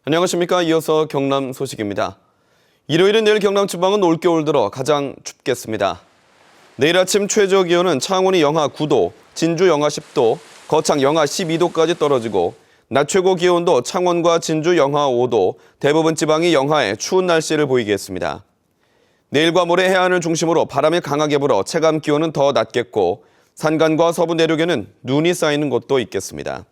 안녕하십니까. 이어서 경남 소식입니다. 일요일은 내일 경남 지방은 올겨울 들어 가장 춥겠습니다. 내일 아침 최저 기온은 창원이 영하 9도, 진주 영하 10도, 거창 영하 12도까지 떨어지고 낮 최고 기온도 창원과 진주 영하 5도, 대부분 지방이 영하의 추운 날씨를 보이겠습니다. 내일과 모레 해안을 중심으로 바람이 강하게 불어 체감 기온은 더 낮겠고 산간과 서부 내륙에는 눈이 쌓이는 곳도 있겠습니다.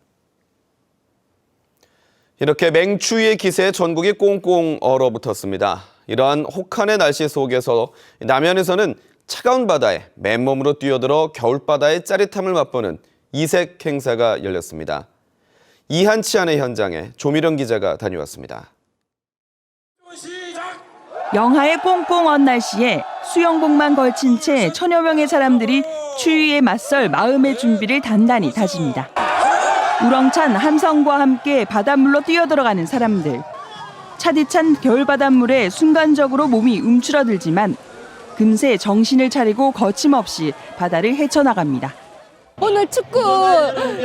이렇게 맹추위의 기세에 전국이 꽁꽁 얼어붙었습니다. 이러한 혹한의 날씨 속에서 남해안에서는 차가운 바다에 맨몸으로 뛰어들어 겨울바다의 짜릿함을 맛보는 이색 행사가 열렸습니다. 이한치안의 현장에 조미령 기자가 다녀왔습니다. 영하의 꽁꽁 언 날씨에 수영복만 걸친 채 천여 명의 사람들이 추위에 맞설 마음의 준비를 단단히 다집니다. 우렁찬 함성과 함께 바닷물로 뛰어들어가는 사람들. 차디찬 겨울 바닷물에 순간적으로 몸이 움츠러들지만 금세 정신을 차리고 거침없이 바다를 헤쳐나갑니다. 오늘 춥고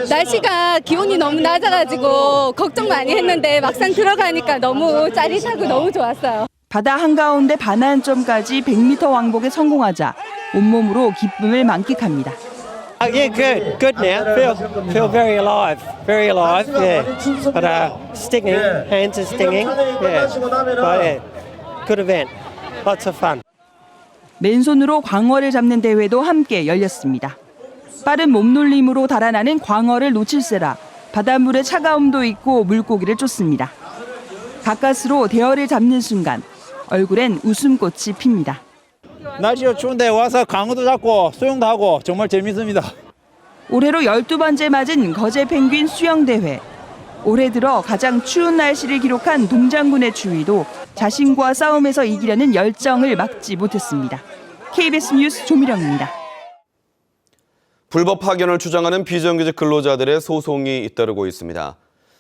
날씨가 기온이 너무 낮아가지고 걱정 많이 했는데 막상 들어가니까 너무 짜릿하고 너무 좋았어요. 바다 한가운데 반환점까지 100m 왕복에 성공하자 온몸으로 기쁨을 만끽합니다. Yeah, good now. Feel very alive, yeah. But stinging, hands are stinging, yeah. But yeah, good event, lots of fun. 맨손으로 광어를 잡는 대회도 함께 열렸습니다. 빠른 몸놀림으로 달아나는 광어를 놓칠세라 바닷물의 차가움도 있고 물고기를 쫓습니다. 가까스로 대어를 잡는 순간 얼굴엔 웃음꽃이 핍니다. 날씨가 추운데 와서 강어도 잡고 수영도 하고 정말 재밌습니다. 올해로 12번째 맞은 거제 펭귄 수영대회. 올해 들어 가장 추운 날씨를 기록한 동장군의 추위도 자신과 싸움에서 이기려는 열정을 막지 못했습니다. KBS 뉴스 조미령입니다. 불법 파견을 주장하는 비정규직 근로자들의 소송이 잇따르고 있습니다.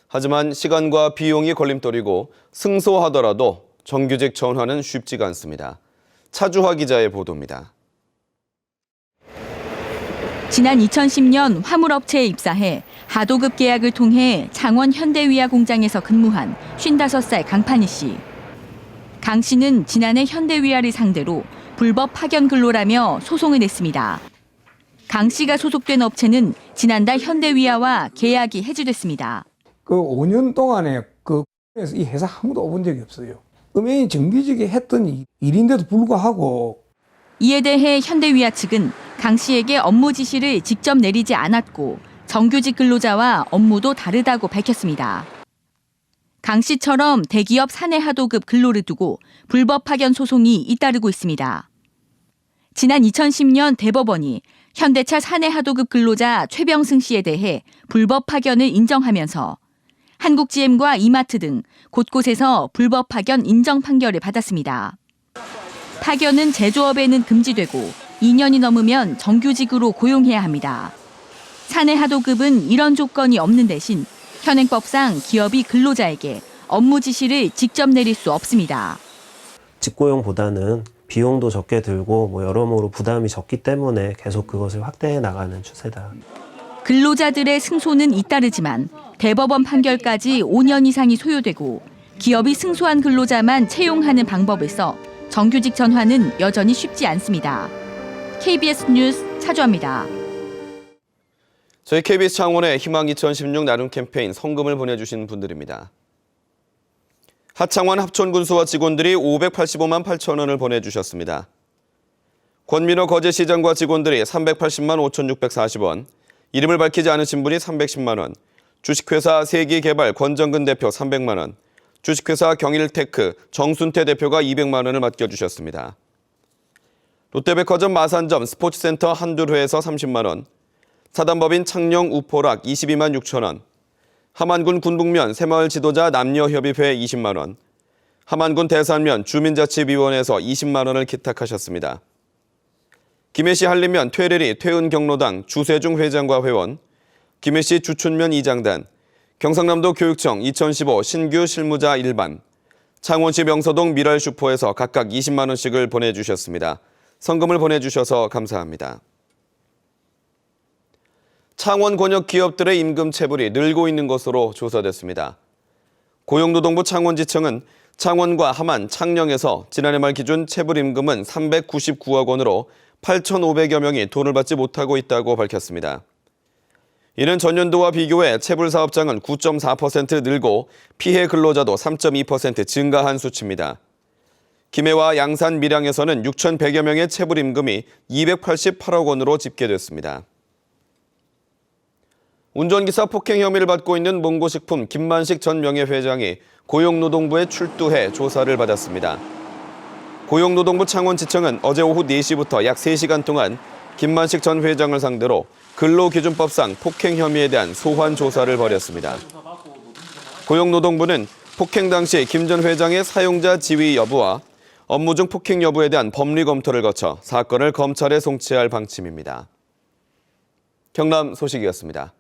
하지만 시간과 비용이 걸림돌이고 승소하더라도 정규직 전환은 쉽지가 않습니다. 차주화 기자의 보도입니다. 지난 2010년 화물업체에 입사해 하도급 계약을 통해 창원 현대위아 공장에서 근무한 55살 강판희 씨. 강 씨는 지난해 현대위아를 상대로 불법 파견 근로라며 소송을 냈습니다. 강 씨가 소속된 업체는 지난달 현대위아와 계약이 해지됐습니다. 그 5년 동안에 이 회사 아무도 와본 적이 없어요. 음행이 정규직이 했던 일인데도 불구하고 이에 대해 현대위아 측은 강 씨에게 업무 지시를 직접 내리지 않았고 정규직 근로자와 업무도 다르다고 밝혔습니다. 강 씨처럼 대기업 사내 하도급 근로를 두고 불법 파견 소송이 잇따르고 있습니다. 지난 2010년 대법원이 현대차 사내 하도급 근로자 최병승 씨에 대해 불법 파견을 인정하면서 한국GM과 이마트 등 곳곳에서 불법 파견 인정 판결을 받았습니다. 파견은 제조업에는 금지되고 2년이 넘으면 정규직으로 고용해야 합니다. 사내 하도급은 이런 조건이 없는 대신 현행법상 기업이 근로자에게 업무 지시를 직접 내릴 수 없습니다. 직고용보다는 비용도 적게 들고 여러모로 부담이 적기 때문에 계속 그것을 확대해 나가는 추세다. 근로자들의 승소는 잇따르지만 대법원 판결까지 5년 이상이 소요되고 기업이 승소한 근로자만 채용하는 방법에서 정규직 전환은 여전히 쉽지 않습니다. KBS 뉴스 차주아입니다. 저희 KBS 창원의 희망 2016 나눔 캠페인 성금을 보내주신 분들입니다. 하창원 합천군수와 직원들이 585만 8천 원을 보내주셨습니다. 권민호 거제시장과 직원들이 380만 5,640원, 이름을 밝히지 않으신 분이 310만 원, 주식회사 세기개발 권정근 대표 300만 원, 주식회사 경일테크 정순태 대표가 200만 원을 맡겨주셨습니다. 롯데백화점 마산점 스포츠센터 한두루에서 30만 원, 사단법인 창녕 우포락 22만 6천 원, 함안군 군북면 새마을 지도자 남녀협의회 20만 원, 함안군 대산면 주민자치위원회에서 20만 원을 기탁하셨습니다. 김해시 한림면 퇴레리 퇴은경로당 주세중 회장과 회원, 김해시 주춘면 이장단, 경상남도 교육청 2015 신규 실무자 1반, 창원시 명서동 미랄슈퍼에서 각각 20만 원씩을 보내주셨습니다. 성금을 보내주셔서 감사합니다. 창원 권역 기업들의 임금 체불이 늘고 있는 것으로 조사됐습니다. 고용노동부 창원지청은 창원과 함안, 창녕에서 지난해 말 기준 체불임금은 399억 원으로 8,500여 명이 돈을 받지 못하고 있다고 밝혔습니다. 이는 전년도와 비교해 체불 사업장은 9.4% 늘고 피해 근로자도 3.2% 증가한 수치입니다. 김해와 양산, 밀양에서는 6,100여 명의 체불임금이 288억 원으로 집계됐습니다. 운전기사 폭행 혐의를 받고 있는 몽고식품 김만식 전 명예회장이 고용노동부에 출두해 조사를 받았습니다. 고용노동부 창원지청은 어제 오후 4시부터 약 3시간 동안 김만식 전 회장을 상대로 근로기준법상 폭행 혐의에 대한 소환 조사를 벌였습니다. 고용노동부는 폭행 당시 김 전 회장의 사용자 지위 여부와 업무 중 폭행 여부에 대한 법리 검토를 거쳐 사건을 검찰에 송치할 방침입니다. 경남 소식이었습니다.